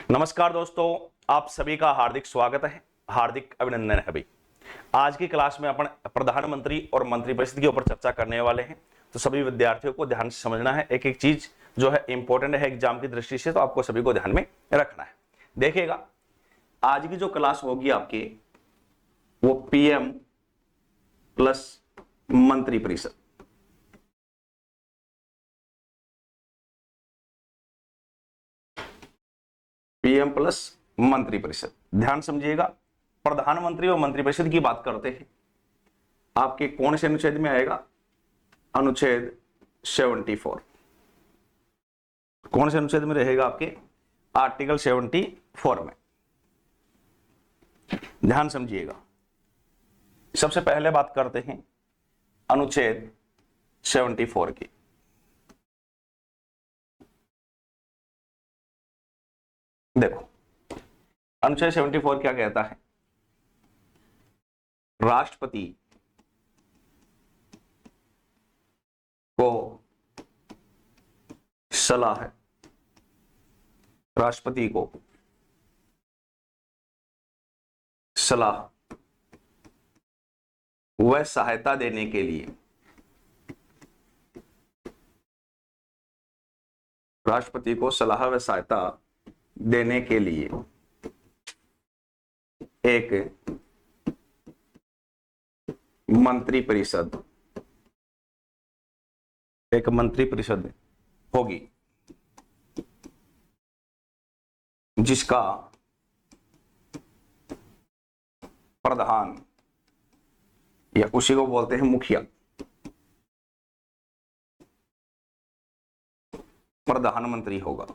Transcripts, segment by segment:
नमस्कार दोस्तों, आप सभी का हार्दिक स्वागत है, हार्दिक अभिनंदन है भाई। आज की क्लास में अपन प्रधानमंत्री और मंत्रिपरिषद के ऊपर चर्चा करने वाले हैं। तो सभी विद्यार्थियों को ध्यान से समझना है, एक एक चीज जो है इंपॉर्टेंट है एग्जाम की दृष्टि से, तो आपको सभी को ध्यान में रखना है। देखिएगा, आज की जो क्लास होगी आपकी वो पीएम प्लस मंत्रिपरिषद। पीएम प्लस मंत्रिपरिषद, ध्यान समझिएगा। प्रधानमंत्री और मंत्रिपरिषद की बात करते हैं, आपके कौन से अनुच्छेद में आएगा? अनुच्छेद 74। कौन से अनुच्छेद में रहेगा? आपके आर्टिकल 74 में। ध्यान समझिएगा। सबसे पहले बात करते हैं अनुच्छेद 74 की। देखो, अनुच्छेद 74 क्या कहता है? राष्ट्रपति को सलाह है, राष्ट्रपति को सलाह व सहायता देने के लिए, राष्ट्रपति को सलाह व सहायता देने के लिए एक मंत्रिपरिषद होगी, जिसका प्रधान या उसी को बोलते हैं मुखिया, प्रधानमंत्री होगा।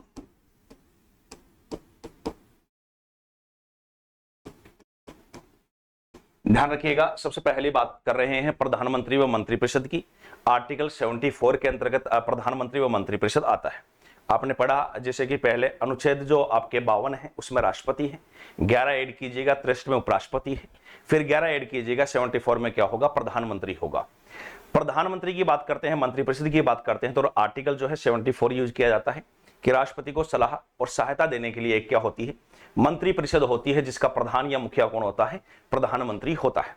ध्यान रखिएगा, सबसे पहली बात कर रहे हैं प्रधानमंत्री व मंत्रिपरिषद की। आर्टिकल 74 के अंतर्गत प्रधानमंत्री व मंत्रिपरिषद आता है। आपने पढ़ा जैसे कि पहले अनुच्छेद जो आपके 52 है उसमें राष्ट्रपति है, 11 ऐड कीजिएगा 63 में उपराष्ट्रपति है, फिर 11 ऐड कीजिएगा 74 में क्या होगा? प्रधानमंत्री होगा। प्रधानमंत्री की बात करते हैं, मंत्रिपरिषद की बात करते हैं, तो आर्टिकल जो है 74 यूज किया जाता है कि राष्ट्रपति को सलाह और सहायता देने के लिए एक क्या होती है? मंत्रिपरिषद होती है, जिसका प्रधान या मुखिया कौन होता है? प्रधानमंत्री होता है।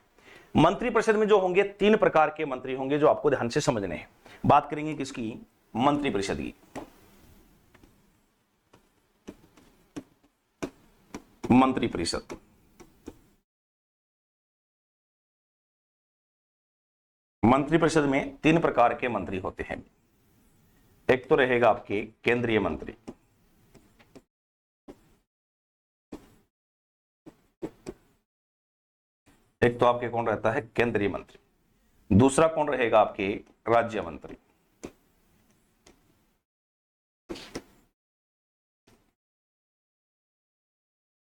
मंत्रिपरिषद में जो होंगे 3 प्रकार के मंत्री होंगे, जो आपको ध्यान से समझने हैं। बात करेंगे किसकी? मंत्रिपरिषद की। मंत्रिपरिषद मंत्रिपरिषद में 3 प्रकार के मंत्री होते हैं। एक तो रहेगा आपके केंद्रीय मंत्री, एक तो आपके कौन रहता है? केंद्रीय मंत्री। दूसरा कौन रहेगा? आपके राज्य मंत्री।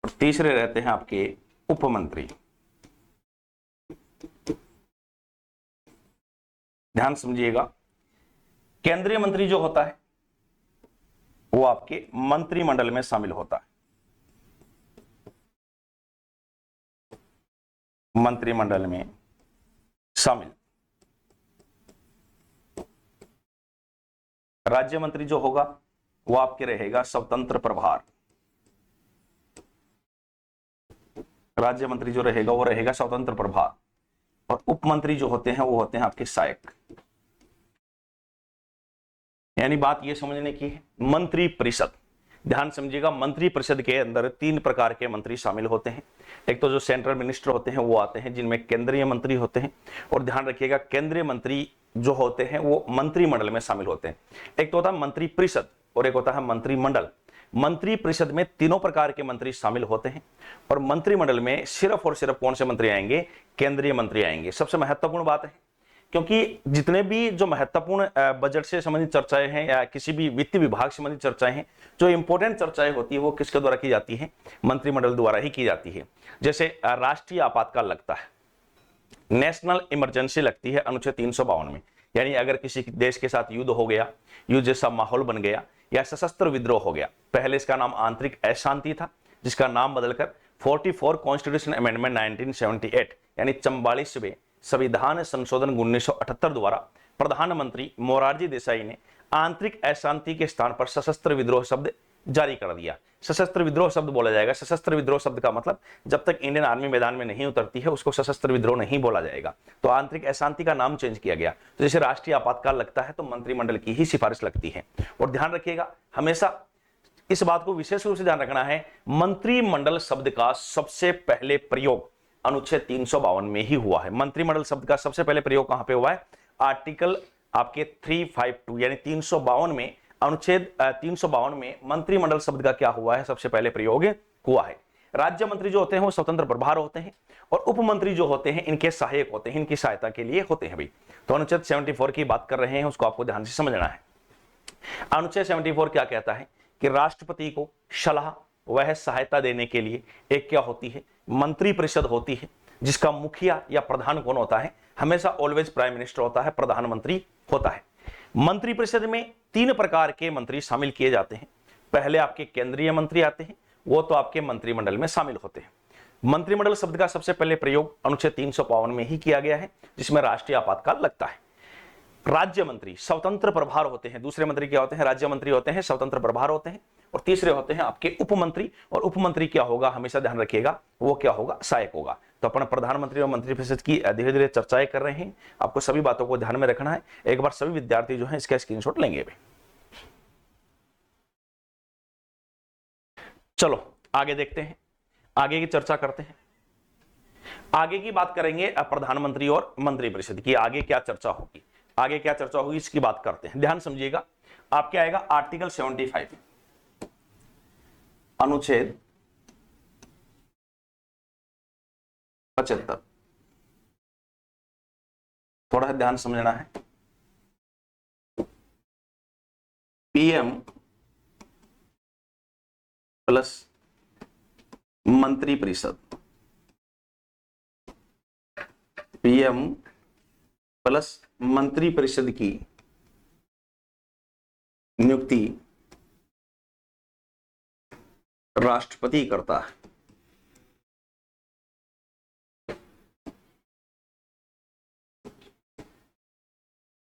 और तीसरे रहते हैं आपके उप मंत्री। ध्यान समझिएगा, केंद्रीय मंत्री जो होता है वो आपके मंत्रिमंडल में शामिल होता है। मंत्रिमंडल में शामिल। राज्य मंत्री जो होगा वो आपके रहेगा स्वतंत्र प्रभार। राज्य मंत्री जो रहेगा वो रहेगा स्वतंत्र प्रभार। और उप मंत्री जो होते हैं वो होते हैं आपके सहायक। यानी बात ये समझने की है, मंत्रिपरिषद। ध्यान समझिएगा, मंत्रिपरिषद के अंदर 3 प्रकार के मंत्री शामिल होते हैं। एक तो जो सेंट्रल मिनिस्टर होते हैं वो आते हैं, जिनमें केंद्रीय मंत्री होते हैं। और ध्यान रखिएगा, केंद्रीय मंत्री जो होते हैं वो मंत्रिमंडल में शामिल होते हैं। एक तो होता है मंत्रिपरिषद और एक होता है मंत्रिमंडल। मंत्रिपरिषद में 3 प्रकार के मंत्री शामिल होते हैं और मंत्रिमंडल में सिर्फ और सिर्फ कौन से मंत्री आएंगे? केंद्रीय मंत्री आएंगे। सबसे महत्वपूर्ण बात है, क्योंकि जितने भी जो महत्वपूर्ण बजट से संबंधित चर्चाएं हैं या किसी भी वित्त विभाग से संबंधित चर्चाएं हैं, जो इंपॉर्टेंट चर्चाएं होती है वो किसके द्वारा की जाती है? मंत्रिमंडल द्वारा ही की जाती है। जैसे राष्ट्रीय आपातकाल लगता है, नेशनल इमरजेंसी लगती है अनुच्छेद 352 में। यानी अगर किसी देश के साथ युद्ध हो गया, युद्ध जैसा माहौल बन गया या सशस्त्र विद्रोह हो गया, पहले इसका नाम आंतरिक अशांति था, जिसका नाम बदलकर 44 कॉन्स्टिट्यूशन अमेंडमेंट 1978 यानी 44वें संविधान संशोधन 1978 द्वारा प्रधानमंत्री मोरारजी देसाई ने आंतरिक अशांति के स्थान पर सशस्त्र विद्रोह शब्द जारी कर दिया। सशस्त्र विद्रोह शब्द बोला जाएगा। सशस्त्र विद्रोह शब्द का मतलब जब तक इंडियन आर्मी मैदान में नहीं उतरती है उसको सशस्त्र विद्रोह नहीं बोला जाएगा। तो आंतरिक अशांति का नाम चेंज किया गया। तो जैसे राष्ट्रीय आपातकाल लगता है तो मंत्रिमंडल की ही सिफारिश लगती है। और ध्यान रखिएगा, हमेशा इस बात को विशेष रूप से ध्यान रखना है, मंत्रिमंडल शब्द का सबसे पहले प्रयोग अनुच्छेद 352 में ही हुआ है। मंत्रिमंडल शब्द का सबसे पहले प्रयोग कहां पे हुआ है? आर्टिकल आपके 352 यानी 352 में, अनुच्छेद 352 में मंत्रिमंडल शब्द का क्या हुआ है? सबसे पहले प्रयोग हुआ है। राज्य मंत्री जो होते हैं वो स्वतंत्र प्रभार होते हैं और उप मंत्री जो होते हैं इनके सहायक होते हैं, इनकी सहायता के लिए होते हैं भाई। तो अनुच्छेद 74 की बात कर रहे हैं, उसको आपको ध्यान से समझना है। अनुच्छेद 74 क्या कहता है कि राष्ट्रपति को सलाह वह सहायता देने के लिए एक क्या होती है? मंत्रिपरिषद होती है, जिसका मुखिया या प्रधान कौन होता है? हमेशा ऑलवेज प्राइम मिनिस्टर होता है, प्रधानमंत्री होता है। मंत्रिपरिषद में 3 प्रकार के मंत्री शामिल किए जाते हैं। पहले आपके केंद्रीय मंत्री आते हैं, वो तो आपके मंत्रिमंडल में शामिल होते हैं। मंत्रिमंडल शब्द का सबसे पहले प्रयोग अनुच्छेद 352 में ही किया गया है, जिसमें राष्ट्रीय आपातकाल लगता है। राज्य मंत्री स्वतंत्र प्रभार होते हैं। दूसरे मंत्री क्या होते हैं? राज्य मंत्री होते हैं, स्वतंत्र प्रभार होते हैं। और तीसरे होते हैं आपके उपमंत्री। और उपमंत्री क्या होगा? हमेशा ध्यान रखिएगा, वो क्या होगा? सहायक होगा। तो अपन प्रधानमंत्री और मंत्रिपरिषद की धीरे धीरे चर्चाएं कर रहे हैं, आपको सभी बातों को ध्यान में रखना है। एक बार सभी विद्यार्थी जो है इसका स्क्रीनशॉट लेंगे भी। चलो आगे देखते हैं, आगे की चर्चा करते हैं। आगे की बात करेंगे प्रधानमंत्री और मंत्रिपरिषद की। आगे क्या चर्चा होगी, आगे क्या चर्चा होगी इसकी बात करते हैं। ध्यान समझिएगा, आपके आएगा आर्टिकल 75, अनुच्छेद 75। थोड़ा ध्यान समझना है। पीएम प्लस मंत्रिपरिषद, पीएम प्लस मंत्रिपरिषद की नियुक्ति राष्ट्रपति करता है।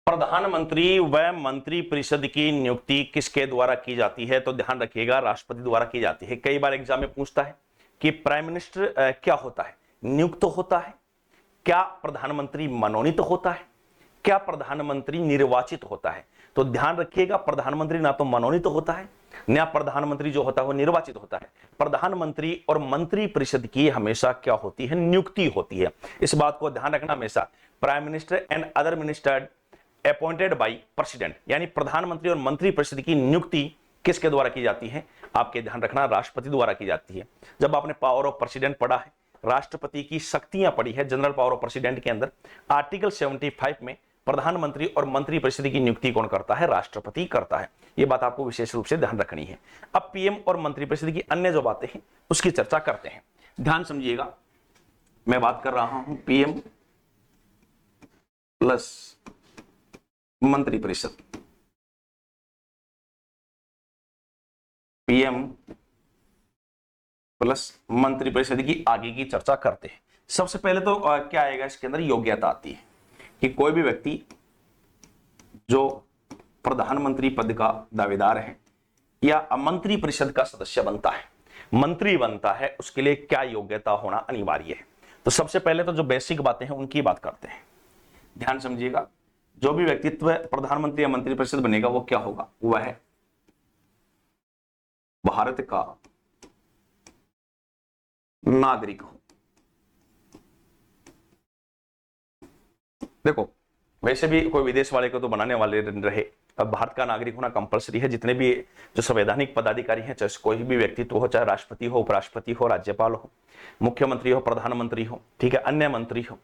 प्रधानमंत्री व मंत्रिपरिषद की नियुक्ति किसके द्वारा की जाती है? तो ध्यान रखिएगा, राष्ट्रपति द्वारा की जाती है। कई बार एग्जाम में पूछता है कि प्राइम मिनिस्टर क्या होता है? नियुक्त होता है? क्या प्रधानमंत्री मनोनीत होता है? क्या प्रधानमंत्री निर्वाचित होता है? तो ध्यान रखिएगा, प्रधानमंत्री ना तो मनोनीत होता है, ना प्रधानमंत्री जो होता है वो निर्वाचित होता है। प्रधानमंत्री और मंत्रिपरिषद की हमेशा क्या होती है? नियुक्ति होती है। इस बात को ध्यान रखना हमेशा। Prime minister and other minister appointed by president, यानी प्रधानमंत्री और मंत्रिपरिषद की नियुक्ति किसके द्वारा की जाती है? आपके ध्यान रखना, राष्ट्रपति द्वारा की जाती है। जब आपने पावर ऑफ प्रेसिडेंट पढ़ा है, राष्ट्रपति की शक्तियां पढ़ी है जनरल पावर ऑफ प्रेसिडेंट के अंदर, आर्टिकल 75 में प्रधानमंत्री और मंत्रिपरिषद की नियुक्ति कौन करता है? राष्ट्रपति करता है। यह बात आपको विशेष रूप से ध्यान रखनी है। अब पीएम और मंत्रिपरिषद की अन्य जो बातें हैं उसकी चर्चा करते हैं। ध्यान समझिएगा, मैं बात कर रहा हूं पीएम प्लस मंत्रिपरिषद, पीएम प्लस मंत्रिपरिषद की आगे की चर्चा करते हैं। सबसे पहले तो क्या आएगा इसके अंदर? योग्यता आती है कि कोई भी व्यक्ति जो प्रधानमंत्री पद का दावेदार है या मंत्रिपरिषद का सदस्य बनता है, मंत्री बनता है, उसके लिए क्या योग्यता होना अनिवार्य है। तो सबसे पहले तो जो बेसिक बातें हैं उनकी बात करते हैं। ध्यान समझिएगा, जो भी व्यक्तित्व प्रधानमंत्री या मंत्रिपरिषद बनेगा वो क्या होगा? वह है भारत का नागरिक हो। देखो, वैसे भी कोई विदेश वाले को तो बनाने वाले रहे, अब भारत का नागरिक होना कंपलसरी है। जितने भी जो संवैधानिक पदाधिकारी हैं, चाहे कोई भी व्यक्तित्व हो, चाहे राष्ट्रपति हो, उपराष्ट्रपति हो, राज्यपाल हो, मुख्यमंत्री हो, प्रधानमंत्री हो, ठीक है, अन्य मंत्री हो,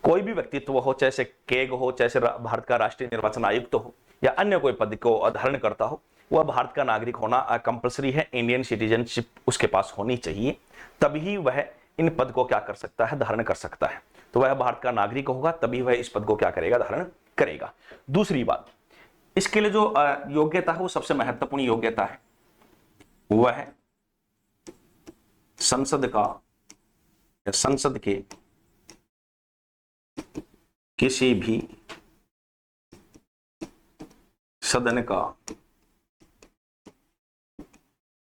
कोई भी व्यक्तित्व हो, चाहे से केग हो, चाहे से भारत का राष्ट्रीय निर्वाचन आयुक्त हो या अन्य कोई पद को धारण करता हो, वह भारत का नागरिक होना कंपलसरी है। इंडियन सिटीजनशिप उसके पास होनी चाहिए, तभी वह इन पद को क्या कर सकता है? धारण कर सकता है। तो वह भारत का नागरिक होगा, तभी वह इस पद को क्या करेगा? धारण करेगा। दूसरी बात, इसके लिए जो योग्यता है वो सबसे महत्वपूर्ण योग्यता है, वह है संसद का या संसद के किसी भी सदन का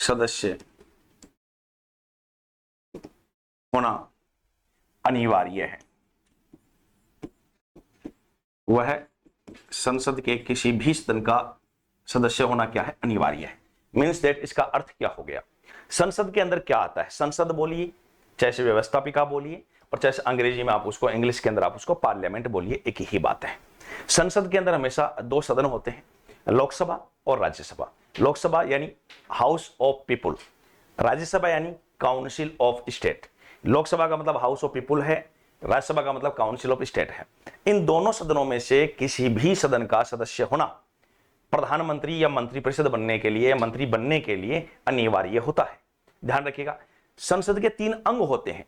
सदस्य होना अनिवार्य है। वह संसद के किसी भी सदन का सदस्य होना क्या है, अनिवार्य है। मीन्स दैट इसका अर्थ क्या हो गया, संसद के अंदर क्या आता है, संसद बोलिए चाहे से व्यवस्थापिका बोलिए और चाहे अंग्रेजी में आप उसको, इंग्लिश के अंदर आप उसको पार्लियामेंट बोलिए, एक ही बात है। संसद के अंदर हमेशा दो सदन होते हैं, लोकसभा और राज्यसभा। लोकसभा यानी हाउस ऑफ पीपुल, राज्यसभा यानी काउंसिल ऑफ स्टेट। लोकसभा का मतलब हाउस ऑफ पीपुल है, राज्यसभा का मतलब काउंसिल ऑफ स्टेट है। इन दोनों सदनों में से किसी भी सदन का सदस्य होना प्रधानमंत्री या मंत्रिपरिषद बनने के लिए, मंत्री बनने के लिए अनिवार्य होता है। ध्यान रखिएगा, संसद के 3 अंग होते हैं,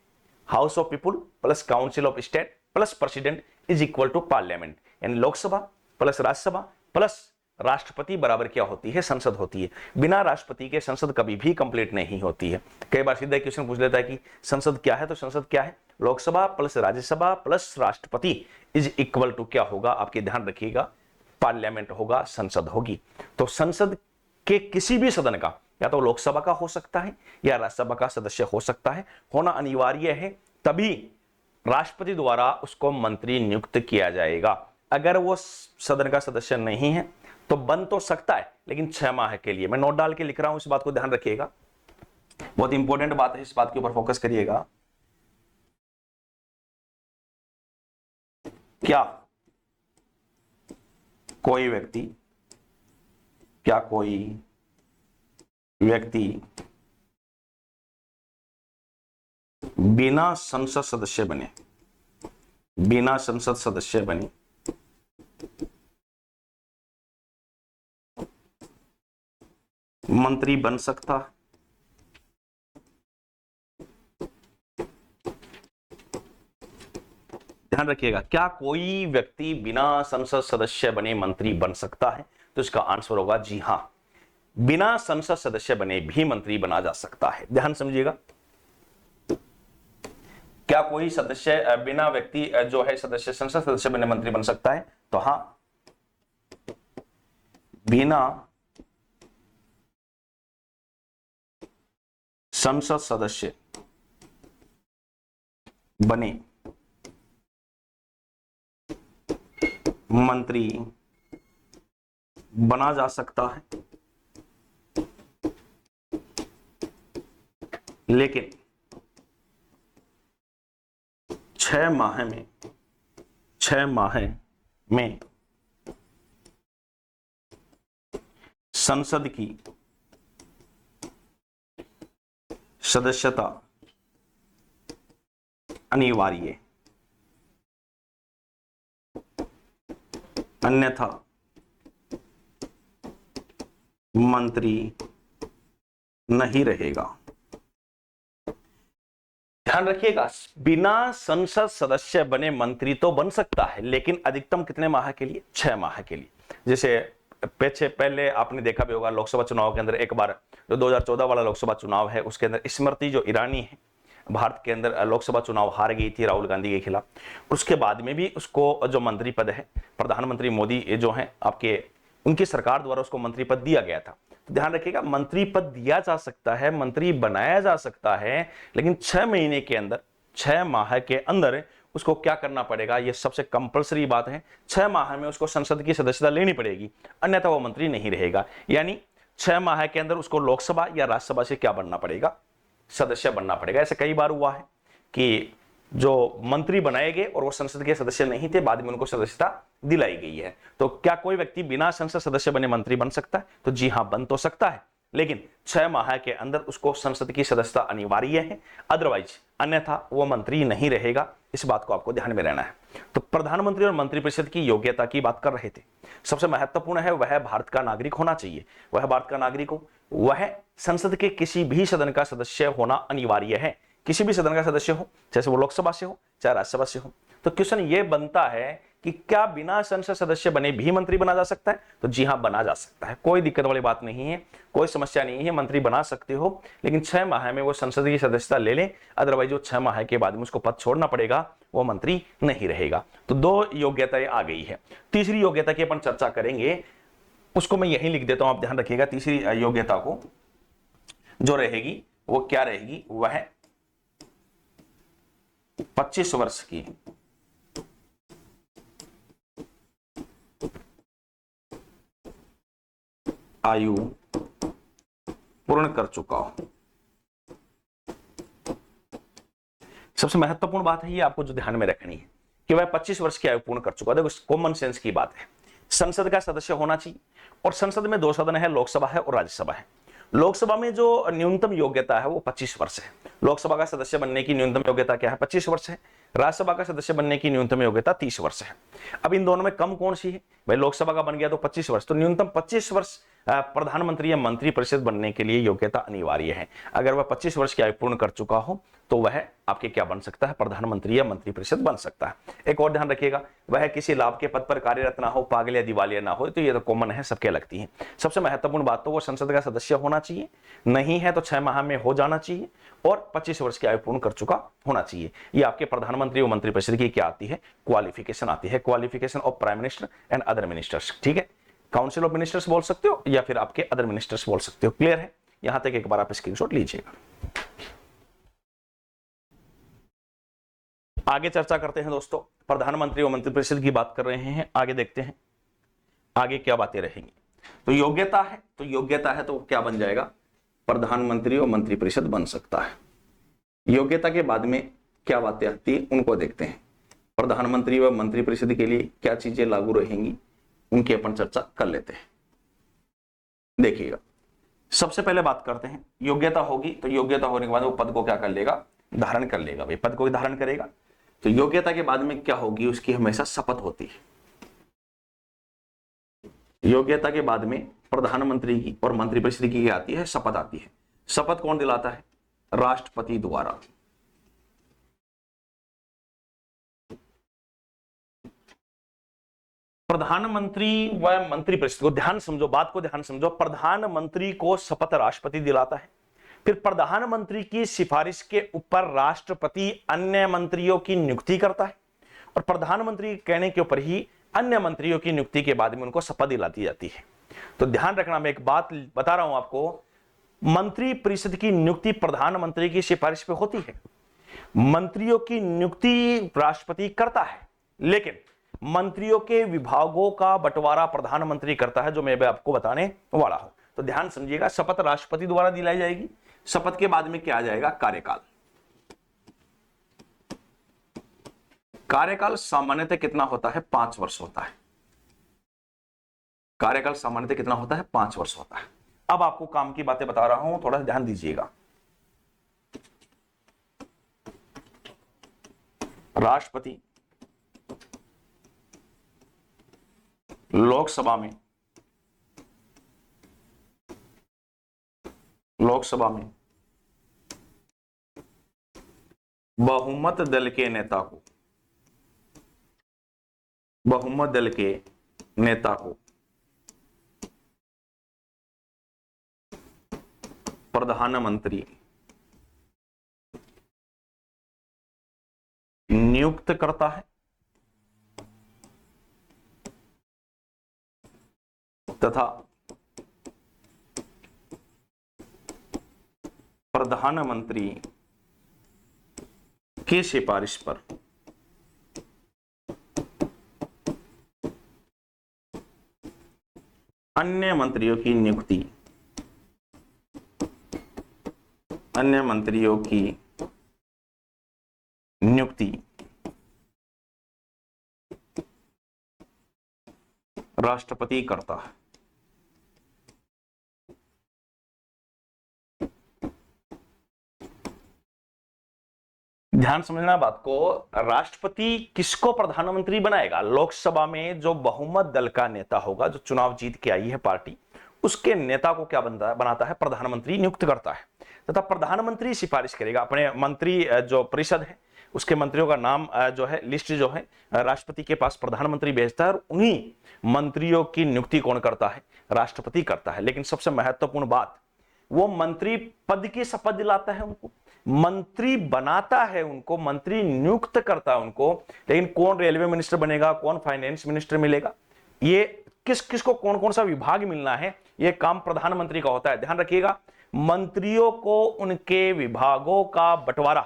House of People plus Council of State plus President is equal to Parliament. यानी लोकसभा प्लस राज्यसभा प्लस राष्ट्रपति बराबर क्या होती है, संसद होती है। बिना राष्ट्रपति के संसद कभी भी कंप्लीट नहीं होती है। कई बार सीधा क्वेश्चन पूछ लेता है कि संसद क्या है, तो संसद क्या है, लोकसभा प्लस राज्यसभा प्लस राष्ट्रपति इज इक्वल टू क्या होगा, आपके ध्यान रखिएगा, पार्लियामेंट होगा, संसद होगी। तो संसद के किसी भी सदन का या तो लोकसभा का हो सकता है या राज्यसभा का सदस्य हो सकता है, होना अनिवार्य है, तभी राष्ट्रपति द्वारा उसको मंत्री नियुक्त किया जाएगा। अगर वो सदन का सदस्य नहीं है तो बन तो सकता है लेकिन 6 माह के लिए। मैं नोट डाल के लिख रहा हूं, इस बात को ध्यान रखिएगा, बहुत इंपॉर्टेंट बात है, इस बात के ऊपर फोकस करिएगा। क्या कोई व्यक्ति बिना संसद सदस्य बने मंत्री बन सकता है? ध्यान रखिएगा, क्या कोई व्यक्ति बिना संसद सदस्य बने मंत्री बन सकता है? तो इसका आंसर होगा जी हां, बिना संसद सदस्य बने भी मंत्री बना जा सकता है। ध्यान समझिएगा, क्या कोई सदस्य बिना व्यक्ति जो है सदस्य संसद सदस्य बने मंत्री बन सकता है? तो हां, बिना संसद सदस्य बने मंत्री बना जा सकता है, लेकिन 6 माह में संसद की सदस्यता अनिवार्य, अन्यथा मंत्री नहीं रहेगा। ध्यान रखिएगा, बिना संसद सदस्य बने मंत्री तो बन सकता है, लेकिन अधिकतम कितने माह के लिए? 6 माह के लिए। जैसे पहले आपने देखा भी होगा, लोकसभा चुनाव के अंदर एक बार जो 2014 वाला लोकसभा चुनाव है उसके अंदर स्मृति जो ईरानी है, भारत के अंदर लोकसभा चुनाव हार गई थी राहुल गांधी के खिलाफ। उसके बाद में भी उसको जो मंत्री पद है, प्रधानमंत्री मोदी जो है आपके, उनकी सरकार द्वारा उसको मंत्री पद दिया गया था। तो ध्यान रखिएगा, मंत्री पद दिया जा सकता है, मंत्री बनाया जा सकता है, लेकिन 6 महीने के अंदर, 6 माह के अंदर उसको क्या करना पड़ेगा, ये सबसे कंपलसरी बात है। 6 माह में उसको संसद की सदस्यता लेनी पड़ेगी, अन्यथा वो मंत्री नहीं रहेगा। यानी 6 माह के अंदर उसको लोकसभा या राज्यसभा से क्या बनना पड़ेगा, सदस्य बनना पड़ेगा। ऐसे कई बार हुआ है कि जो मंत्री बनाए गए और वो संसद के सदस्य नहीं थे, बाद में उनको सदस्यता दिलाई गई है। तो क्या कोई व्यक्ति बिना संसद सदस्य बने मंत्री बन सकता है? तो जी हां, बन तो सकता है, लेकिन 6 माह के अंदर उसको संसद की सदस्यता अनिवार्य है, अदरवाइज अन्यथा वो मंत्री नहीं रहेगा। इस बात को आपको ध्यान में रहना है। तो प्रधानमंत्री और मंत्रिपरिषद की योग्यता की बात कर रहे थे। सबसे महत्वपूर्ण है वह भारत का नागरिक होना चाहिए। वह भारत का नागरिक हो, वह संसद के किसी भी सदन का सदस्य होना अनिवार्य है। किसी भी सदन का सदस्य हो, चाहे वो लोकसभा से हो चाहे राज्यसभा से हो। तो क्वेश्चन ये बनता है कि क्या बिना संसद सदस्य बने भी मंत्री बना जा सकता है? तो जी हां, बना जा सकता है, कोई दिक्कत वाली बात नहीं है, कोई समस्या नहीं है, मंत्री बना सकते हो, लेकिन 6 माह में वो संसद की सदस्यता ले ले, अदरवाइज जो 6 माह के बाद में उसको पद छोड़ना पड़ेगा, वो मंत्री नहीं रहेगा। तो 2 योग्यताएं आ गई है। तीसरी योग्यता की अपन चर्चा करेंगे, उसको मैं यहीं लिख देता हूं, आप ध्यान रखिएगा। तीसरी योग्यता को जो रहेगी वो क्या रहेगी, वह 25 वर्ष की आयु पूर्ण कर चुका हो। सबसे महत्वपूर्ण बात है ये आपको जो ध्यान में रखनी है कि वह 25 वर्ष की आयु पूर्ण कर चुका है। देखो कॉमन सेंस की बात है, संसद का सदस्य होना चाहिए और संसद में 2 सदन है, लोकसभा है और राज्यसभा है। लोकसभा में जो न्यूनतम योग्यता है वो 25 वर्ष है। लोकसभा का सदस्य बनने की न्यूनतम योग्यता क्या है, 25 वर्ष है। राज्यसभा का सदस्य बनने की न्यूनतम योग्यता 30 वर्ष है। अब इन दोनों में कम कौन सी है भाई, लोकसभा का बन गया तो 25 वर्ष, तो न्यूनतम 25 वर्ष प्रधानमंत्री या मंत्री परिषद बनने के लिए योग्यता अनिवार्य है। अगर वह 25 वर्ष की आयु पूर्ण कर चुका हो तो वह आपके क्या बन सकता है, प्रधानमंत्री या मंत्री परिषद बन सकता है। एक और ध्यान रखिएगा, वह किसी लाभ के पद पर कार्यरत ना हो, पागल या दिवालिया ना हो, तो ये तो कॉमन है, सबके लगती है। सबसे महत्वपूर्ण बात तो वो संसद का सदस्य होना चाहिए, नहीं है तो 6 माह में हो जाना चाहिए और 25 वर्ष की आयु पूर्ण कर चुका होना चाहिए। ये आपके प्रधानमंत्री और मंत्री परिषद की क्या आती है, क्वालिफिकेशन आती है, qualification of prime minister and other ministers. ठीक है, काउंसिल ऑफ मिनिस्टर्स बोल सकते हो या फिर आपके अदर मिनिस्टर्स बोल सकते हो। क्लियर है, यहां तक एक बार आप स्क्रीनशॉट लीजिएगा। आगे चर्चा करते हैं दोस्तों, प्रधानमंत्री और मंत्रिपरिषद की बात कर रहे हैं, आगे देखते हैं आगे क्या बातें रहेंगी। तो योग्यता है, तो योग्यता है तो क्या बन जाएगा, प्रधानमंत्री और मंत्रिपरिषद बन सकता है। योग्यता के बाद में क्या बातें आती है उनको देखते हैं। प्रधानमंत्री व मंत्रिपरिषद के लिए क्या चीजें लागू रहेंगी उनकी अपन चर्चा कर लेते हैं। देखिएगा, सबसे पहले बात करते हैं, योग्यता होगी तो योग्यता होने के बाद वो पद को क्या कर लेगा, धारण कर लेगा। भाई पद को धारण करेगा तो योग्यता के बाद में क्या होगी, उसकी हमेशा शपथ होती है। योग्यता के बाद में प्रधानमंत्री की और मंत्रिपरिषद की क्या आती है, शपथ आती है। शपथ कौन दिलाता है, राष्ट्रपति द्वारा। प्रधानमंत्री व मंत्रिपरिषद को ध्यान समझो, बात को ध्यान समझो, प्रधानमंत्री को शपथ राष्ट्रपति दिलाता है, फिर प्रधानमंत्री की सिफारिश के ऊपर राष्ट्रपति अन्य मंत्रियों की नियुक्ति करता है और प्रधानमंत्री के कहने के ऊपर ही अन्य मंत्रियों की नियुक्ति के बाद में उनको शपथ दिलाती जाती है। तो ध्यान रखना, मैं एक बात बता रहा हूं आपको, मंत्री परिषद की नियुक्ति प्रधानमंत्री की सिफारिश पे होती है, मंत्रियों की नियुक्ति राष्ट्रपति करता है, लेकिन मंत्रियों के विभागों का बंटवारा प्रधानमंत्री करता है, जो मैं आपको बताने वाला हूं। तो ध्यान समझिएगा, शपथ राष्ट्रपति द्वारा दिलाई जाएगी। शपथ के बाद में क्या आ जाएगा, कार्यकाल। कार्यकाल सामान्यतः कितना होता है, 5 वर्ष होता है। कार्यकाल सामान्यतः कितना होता है, 5 वर्ष होता है। अब आपको काम की बातें बता रहा हूं, थोड़ा ध्यान दीजिएगा। राष्ट्रपति लोकसभा में बहुमत दल के नेता को प्रधानमंत्री नियुक्त करता है तथा प्रधानमंत्री की सिफारिश पर अन्य मंत्रियों की नियुक्ति राष्ट्रपति करता है। ध्यान समझना बात को, राष्ट्रपति किसको प्रधानमंत्री बनाएगा, लोकसभा में जो बहुमत दल का नेता होगा, जो चुनाव जीत के आई है पार्टी, उसके नेता को क्या बनाता है, प्रधानमंत्री नियुक्त करता है तथा प्रधानमंत्री सिफारिश करेगा। अपने मंत्री जो परिषद है उसके मंत्रियों का नाम जो है, लिस्ट जो है, राष्ट्रपति के पास प्रधानमंत्री भेजता है और उन्हीं मंत्रियों की नियुक्ति कौन करता है, राष्ट्रपति करता है। लेकिन सबसे महत्वपूर्ण बात, वो मंत्री पद की शपथ दिलाता है उनको, मंत्री बनाता है उनको, मंत्री नियुक्त करता है उनको, लेकिन कौन रेलवे मिनिस्टर बनेगा, कौन फाइनेंस मिनिस्टर मिलेगा, ये किसको कौन कौन सा विभाग मिलना है, ये काम प्रधानमंत्री का होता है। ध्यान रखिएगा, मंत्रियों को उनके विभागों का बंटवारा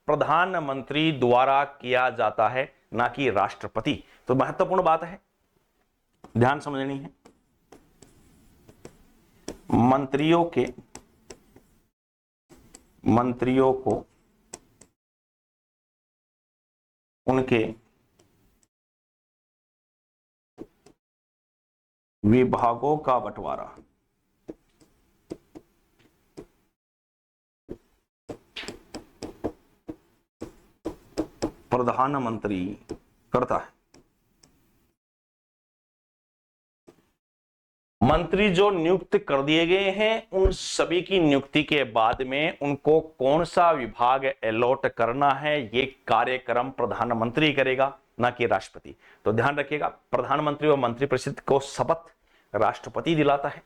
प्रधानमंत्री द्वारा किया जाता है, ना कि राष्ट्रपति। तो महत्वपूर्ण बात है, ध्यान समझनी है। मंत्रियों को उनके विभागों का बंटवारा प्रधानमंत्री करता है। मंत्री जो नियुक्त कर दिए गए हैं, उन सभी की नियुक्ति के बाद में उनको कौन सा विभाग अलॉट करना है, ये कार्यक्रम प्रधानमंत्री करेगा, ना कि राष्ट्रपति। तो ध्यान रखिएगा, प्रधानमंत्री और मंत्रिपरिषद को शपथ राष्ट्रपति दिलाता है।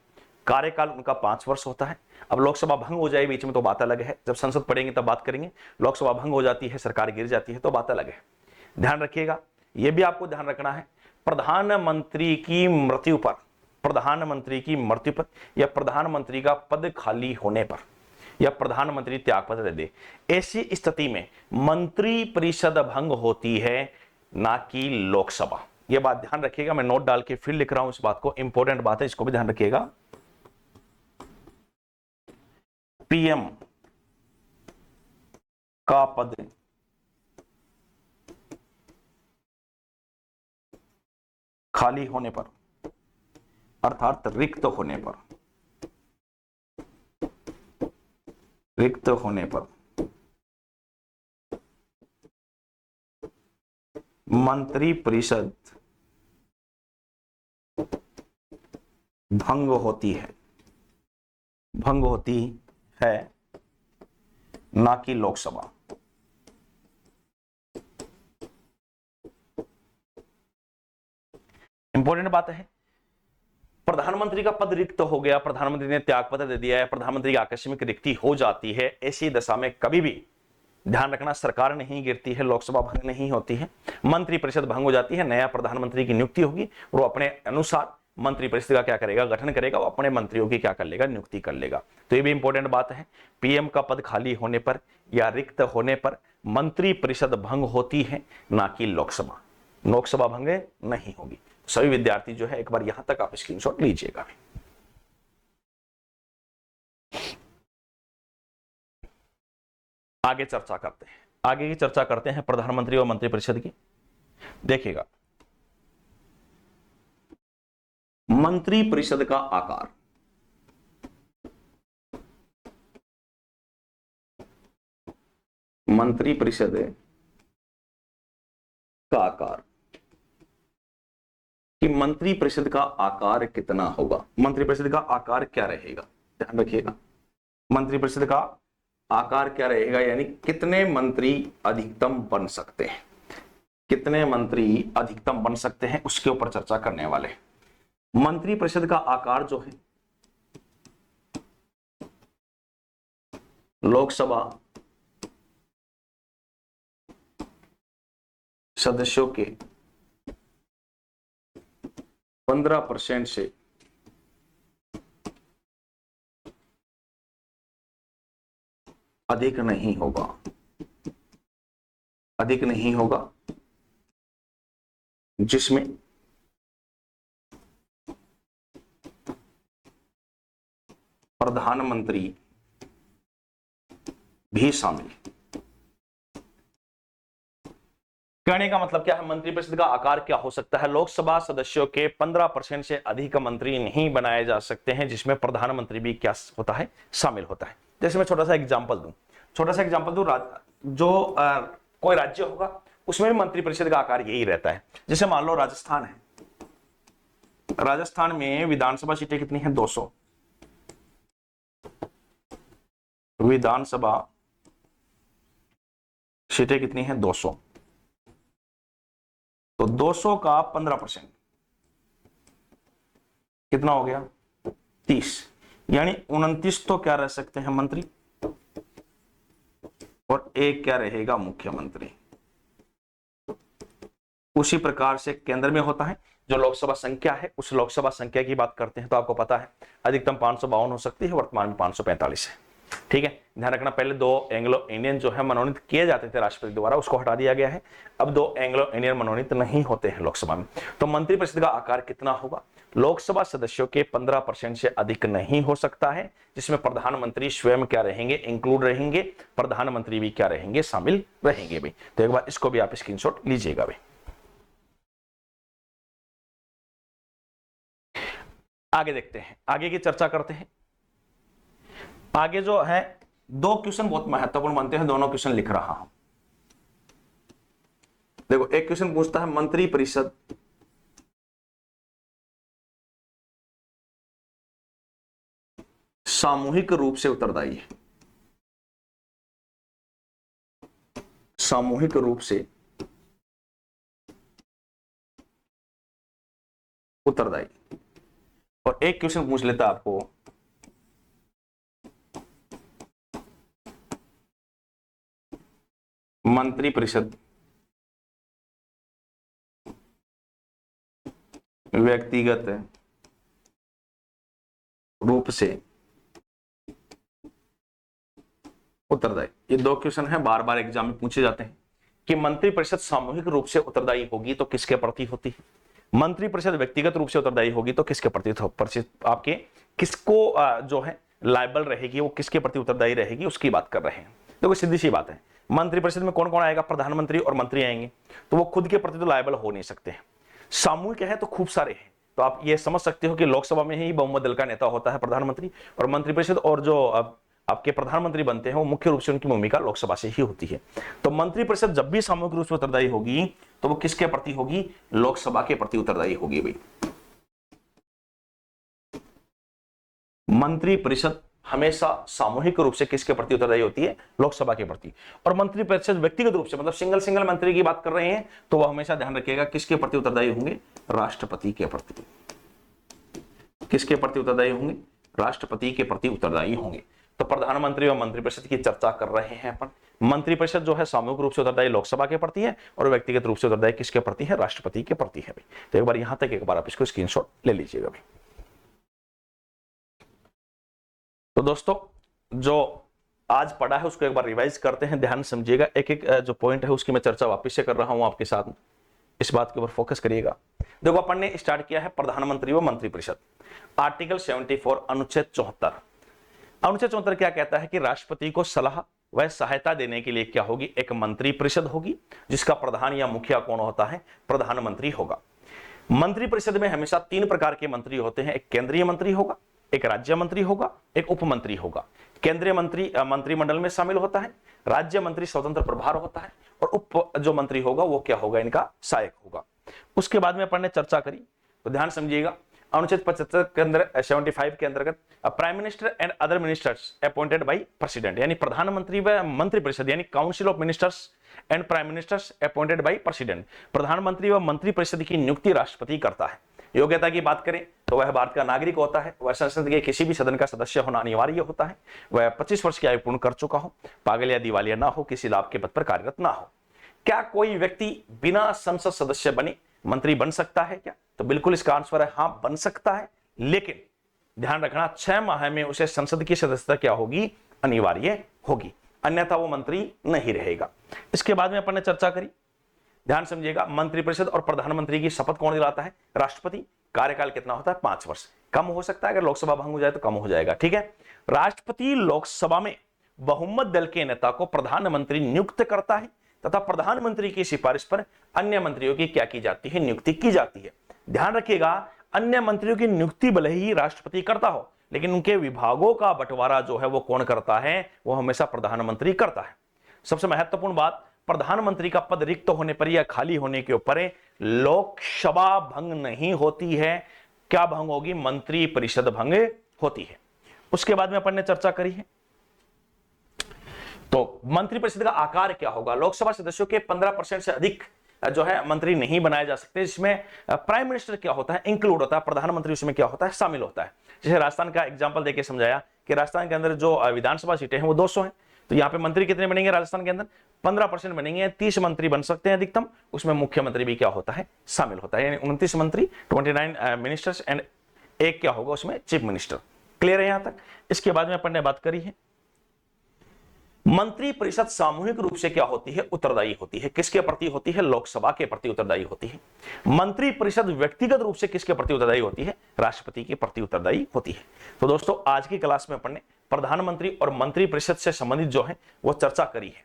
कार्यकाल उनका 5 वर्ष होता है। अब लोकसभा भंग हो जाए बीच में तो बात अलग है, जब संसद पढ़ेंगे तब बात करेंगे। लोकसभा भंग हो जाती है, सरकार गिर जाती है, तो बात अलग है। ध्यान रखिएगा, यह भी आपको ध्यान रखना है, प्रधानमंत्री की मृत्यु पर या प्रधानमंत्री का पद खाली होने पर या प्रधानमंत्री त्यागपत्र दे दे, ऐसी स्थिति में मंत्रिपरिषद भंग होती है, ना कि लोकसभा। यह बात ध्यान रखिएगा, मैं नोट डाल के फिर लिख रहा हूं इस बात को, इंपॉर्टेंट बात है, इसको भी ध्यान रखिएगा। पीएम का पद खाली होने पर अर्थात रिक्त होने पर मंत्रिपरिषद भंग होती है, ना कि लोकसभा। इंपॉर्टेंट बात है, प्रधानमंत्री का पद रिक्त हो गया, प्रधानमंत्री ने त्यागपत्र दे दिया है, प्रधानमंत्री की आकस्मिक रिक्ति हो जाती है, ऐसी दशा में कभी भी ध्यान रखना, सरकार नहीं गिरती है, लोकसभा भंग नहीं होती है, मंत्रिपरिषद भंग हो जाती है, नया प्रधानमंत्री की नियुक्ति होगी और वो अपने अनुसार मंत्रिपरिषद का क्या करेगा, गठन करेगा, वो अपने मंत्रियों की क्या कर लेगा, नियुक्ति कर लेगा। तो ये भी इंपॉर्टेंट बात है, पीएम का पद खाली होने पर या रिक्त होने पर मंत्रिपरिषद भंग होती है, ना कि लोकसभा भंग नहीं होगी। सभी विद्यार्थी जो है एक बार यहां तक आप स्क्रीनशॉट लीजिएगा। आगे की चर्चा करते हैं प्रधानमंत्री और मंत्रिपरिषद की। देखिएगा, मंत्रिपरिषद का आकार, कि मंत्रिपरिषद का आकार कितना होगा, मंत्रिपरिषद का आकार क्या रहेगा। ध्यान रखिएगा, मंत्रिपरिषद का आकार क्या रहेगा, यानी कितने मंत्री अधिकतम बन सकते हैं, उसके ऊपर चर्चा करने वाले। मंत्रिपरिषद का आकार जो है, लोकसभा सदस्यों के 15% से अधिक नहीं होगा, जिसमें प्रधानमंत्री भी शामिल। कहने का मतलब क्या है, मंत्रिपरिषद का आकार क्या हो सकता है, लोकसभा सदस्यों के 15% से अधिक मंत्री नहीं बनाए जा सकते हैं, जिसमें प्रधानमंत्री भी क्या होता है, शामिल होता है। जैसे मैं छोटा सा एग्जांपल दूं, जो कोई राज्य होगा उसमें भी मंत्रिपरिषद का आकार यही रहता है। जैसे मान लो राजस्थान है, राजस्थान में विधानसभा सीटें कितनी हैं, 200। विधानसभा सीटें कितनी हैं, 200। तो 200 का 15% कितना हो गया, 30, यानी 29 तो क्या रह सकते हैं, मंत्री, और एक क्या रहेगा, मुख्यमंत्री। उसी प्रकार से केंद्र में होता है। जो लोकसभा संख्या है उस लोकसभा संख्या की बात करते हैं तो आपको पता है अधिकतम 552 हो सकती है, वर्तमान में 545 है। ठीक है, ध्यान रखना, पहले 2 एंग्लो इंडियन जो है मनोनीत किए जाते थे राष्ट्रपति द्वारा, उसको हटा दिया गया है। अब 2 एंग्लो इंडियन मनोनीत नहीं होते हैं लोकसभा में। तो मंत्रिपरिषद का आकार कितना होगा? लोकसभा सदस्यों के 15% से अधिक नहीं हो सकता है, जिसमें प्रधानमंत्री स्वयं क्या रहेंगे, इंक्लूड रहेंगे, प्रधानमंत्री भी क्या रहेंगे, शामिल रहेंगे भाई। तो एक बार इसको भी आप स्क्रीनशॉट लीजिएगा भाई। आगे देखते हैं, आगे की चर्चा करते हैं। आगे जो है 2 क्वेश्चन बहुत महत्वपूर्ण बनते हैं, दोनों क्वेश्चन लिख रहा हूं। देखो, एक क्वेश्चन पूछता है मंत्री परिषद सामूहिक रूप से उत्तरदायी है, सामूहिक रूप से उत्तरदायी। और एक क्वेश्चन पूछ लेता आपको मंत्री परिषद व्यक्तिगत रूप से उत्तरदायी। ये 2 क्वेश्चन है, बार बार एग्जाम में पूछे जाते हैं कि मंत्री परिषद सामूहिक रूप से उत्तरदायी होगी तो किसके प्रति होती है, मंत्री परिषद व्यक्तिगत रूप से उत्तरदायी होगी तो किसके प्रति, आपके किसको जो है लायबल रहेगी, वो किसके प्रति उत्तरदायी रहेगी, उसकी बात कर रहे हैं। देखो, सीधी सी बात है, मंत्री परिषद में कौन कौन आएगा, प्रधानमंत्री और मंत्री आएंगे, तो वो खुद के प्रति तो लायबल हो नहीं सकते हैं। सामूहिक है तो खूब सारे हैं, तो आप ये समझ सकते हो कि लोकसभा में ही बहुमत दल का नेता होता है प्रधानमंत्री, और मंत्रिपरिषद और जो आपके प्रधानमंत्री बनते हैं वो मुख्य रूप से उनकी भूमिका लोकसभा से ही होती है। तो मंत्रिपरिषद जब भी सामूहिक रूप से उत्तरदायी होगी तो वो किसके प्रति होगी, लोकसभा के प्रति उत्तरदायी होगी भाई। मंत्रिपरिषद हमेशा सामूहिक रूप से किसके प्रति उत्तरदायी होती है, लोकसभा के प्रति। और मंत्रिपरिषद व्यक्तिगत रूप से, मतलब सिंगल मंत्री की बात कर रहे हैं, तो वह हमेशा ध्यान रखिएगा किसके प्रति उत्तरदायी होंगे, राष्ट्रपति के प्रति। किसके प्रति उत्तरदायी होंगे, राष्ट्रपति के प्रति उत्तरदायी होंगे। तो प्रधानमंत्री और मंत्रिपरिषद की चर्चा कर रहे हैं अपन। मंत्रिपरिषद जो है सामूहिक रूप से उत्तरदायी लोकसभा के प्रति है, और व्यक्तिगत रूप से उत्तरदायी किसके प्रति है, राष्ट्रपति के प्रति है भाई। तो एक बार यहां तक एक बार आप इसको स्क्रीनशॉट ले लीजिएगा भाई। तो दोस्तों, जो आज पढ़ा है उसको एक बार रिवाइज करते हैं, ध्यान समझिएगा। एक एक जो पॉइंट है उसकी मैं चर्चा वापस से कर रहा हूं आपके साथ, इस बात के ऊपर फोकस करिएगा। देखो, अपन ने स्टार्ट किया है प्रधानमंत्री व मंत्रिपरिषद। आर्टिकल 74 अनुच्छेद 74। अनुच्छेद 74 क्या कहता है कि राष्ट्रपति को सलाह व सहायता देने के लिए क्या होगी, एक मंत्रिपरिषद होगी, जिसका प्रधान या मुखिया कौन होता है, प्रधानमंत्री होगा। मंत्रिपरिषद में हमेशा 3 प्रकार के मंत्री होते हैं, एक केंद्रीय मंत्री होगा, एक राज्य मंत्री होगा, एक उप मंत्री होगा। केंद्रीय मंत्री मंत्रिमंडल में शामिल होता है, राज्य मंत्री स्वतंत्र प्रभार होता है, और उप जो मंत्री होगा वो क्या होगा, इनका सहायक होगा। उसके बाद में अपन ने चर्चा करी, तो ध्यान समझिएगा, अनुच्छेद 75 के अंदर 75 के अंतर्गत prime minister and other ministers appointed by president, यानी प्रधानमंत्री व मंत्रिपरिषद, यानी council of ministers and prime ministers appointed by president. प्रधानमंत्री व मंत्रिपरिषद की नियुक्ति राष्ट्रपति करता है। योग्यता की बात करें तो वह भारत का नागरिक होता है, वह संसद के किसी भी सदन का सदस्य होना अनिवार्य होता है, वह 25 वर्ष की आयु पूर्ण कर चुका हो, पागल या दिवालिया ना हो, किसी लाभ के पद पर कार्यरत ना हो। क्या कोई व्यक्ति बिना संसद सदस्य बने मंत्री बन सकता है क्या? तो बिल्कुल इसका आंसर है हाँ, बन सकता है, लेकिन ध्यान रखना 6 माह में उसे संसद की सदस्यता क्या होगी, अनिवार्य होगी, अन्यथा वो मंत्री नहीं रहेगा। इसके बाद में अपन ने चर्चा करी, ध्यान समझिएगा, मंत्रिपरिषद और प्रधानमंत्री की शपथ कौन दिलाता है, राष्ट्रपति। कार्यकाल कितना होता है, 5 वर्ष। कम हो सकता है, अगर लोकसभा भंग हो जाए तो कम हो जाएगा, ठीक है। राष्ट्रपति लोकसभा में बहुमत दल के नेता को प्रधानमंत्री नियुक्त करता है, तथा प्रधानमंत्री की सिफारिश पर अन्य मंत्रियों की क्या की जाती है, नियुक्ति की जाती है। ध्यान रखिएगा, अन्य मंत्रियों की नियुक्ति भले ही राष्ट्रपति करता हो, लेकिन उनके विभागों का बंटवारा जो है वो कौन करता है, वो हमेशा प्रधानमंत्री करता है। सबसे महत्वपूर्ण बात, प्रधानमंत्री का पद रिक्त होने पर या खाली होने के ऊपर लोकसभा भंग नहीं होती है। क्या भंग होगी, मंत्री परिषद भंग होती है। उसके बाद में अपन ने चर्चा करी है, तो मंत्रिपरिषद का आकार क्या होगा, लोकसभा सदस्यों के 15% से अधिक जो है मंत्री नहीं बनाए जा सकते, जिसमें प्राइम मिनिस्टर क्या होता है, इंक्लूड होता है, प्रधानमंत्री उसमें क्या होता है, शामिल होता है। जैसे राजस्थान का एग्जांपल देके समझाया कि राजस्थान के अंदर जो विधानसभा सीटें हैं वो 200 हैं, तो यहाँ पे मंत्री कितने बनेंगे राजस्थान के अंदर? 15% बनेंगे, 30 मंत्री बन सकते हैं अधिकतम, उसमें मुख्यमंत्री भी क्या होता है? शामिल होता है, यानी 29 मंत्री, 29 मिनिस्टर्स एंड एक क्या होगा उसमें? Chief minister. क्लियर है यहां तक? इसके बाद में अपन ने बात करी है मंत्री परिषद सामूहिक रूप से क्या होती है? उत्तरदायी होती है। किसके प्रति होती है? लोकसभा के प्रति उत्तरदायी होती है। मंत्री परिषद व्यक्तिगत रूप से किसके प्रति उत्तरदायी होती है? राष्ट्रपति के प्रति उत्तरदायी होती है। तो दोस्तों आज की क्लास में अपन ने प्रधानमंत्री और मंत्री परिषद से संबंधित जो है वो चर्चा करी है।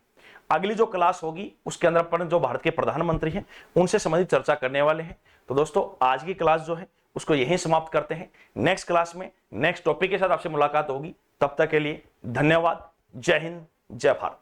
अगली जो क्लास होगी उसके अंदर अपन जो भारत के प्रधानमंत्री हैं उनसे संबंधित चर्चा करने वाले हैं। तो दोस्तों आज की क्लास जो है उसको यहीं समाप्त करते हैं। नेक्स्ट क्लास में नेक्स्ट टॉपिक के साथ आपसे मुलाकात होगी। तब तक के लिए धन्यवाद। जय हिंद, जय भारत।